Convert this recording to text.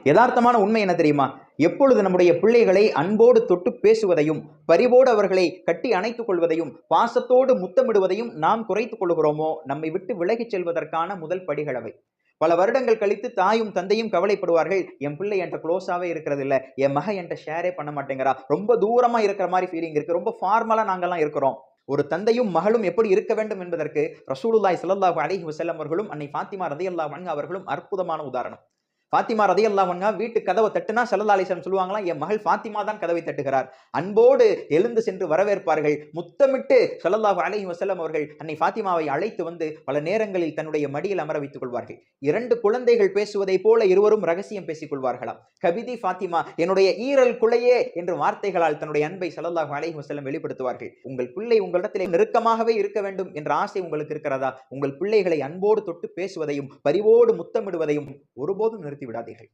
யதார்த்தமான உண்மை என்ன தெரியுமா? எப்பொழுது நம்முடைய பிள்ளைகளை அன்போடு தொட்டு பேசுவதையும், பரிவோடு அவர்களை கட்டி அணைத்துக் கொள்வதையும், பாசத்தோடு முத்தமிடுவதையும் நாம் குறைத்துக் கொள்கிறோமோ, நம்மை விட்டு விலகிச் செல்வதற்கான முதல் படிகள் அவை. பல வருடங்கள் கழித்து தாயும் தந்தையும் கவலைப்படுவார்கள், என் பிள்ளை என்கிட்ட க்ளோஸாவே இருக்கிறது இல்ல, என் மகன் என்கிட்ட ஷேரே பண்ண மாட்டேங்கிறா, ரொம்ப தூரமா இருக்கிற மாதிரி ஃபீலிங் இருக்கு, ரொம்ப ஃபார்மலா நாங்கெல்லாம் இருக்கிறோம். ஒரு தந்தையும் மகளும் எப்படி இருக்க வேண்டும் என்பதற்கு ரசூலுல்லாஹி ஸல்லல்லாஹு அலைஹி வஸல்லம் அவர்களும் அன்னை ஃபாத்திமா ரலியல்லாஹு அன்ஹா அவர்களும் அற்புதமான உதாரணம். ஃபாத்திமா ரலியல்லாஹு அன்ஹா வீட்டு கதவை தட்டுனா ஸல்லல்லாஹு அலைஹி வஸல்லம் சொல்லுவாங்களாம், என் மகள் ஃபாத்திமா தான் கதவை தட்டுகிறார். அன்போடு எழுந்து சென்று வரவேற்பார்கள். முத்தமிட்டு ஸல்லல்லாஹு அலைஹி வஸல்லம் அவர்கள் அன்னை ஃபாத்திமாவை அழைத்து வந்து பல நேரங்களில் தன்னுடைய மடியில் அமர வைத்துக் கொள்வார்கள். 2 குழந்தைகள் பேசுவதை போல இருவரும் ரகசியம் பேசிக் கொள்வார்களாம். கபிதி ஃபாத்திமா, என்னுடைய ஈரல் குலையே என்று வார்த்தைகளால் தன்னுடைய அன்பை ஸல்லல்லாஹு அலைஹி வஸல்லம் வெளிப்படுத்துவார்கள். உங்கள் பிள்ளை உங்களிடத்திலே நெருக்கமாகவே இருக்க வேண்டும் என்ற ஆசை உங்களுக்கு இருக்கிறதா? உங்கள் பிள்ளைகளை அன்போடு தொட்டு பேசுவதையும், பரிவோடு முத்தமிடுவதையும் ஒருபோதும் நிறுத்தி விடாதீர்கள்.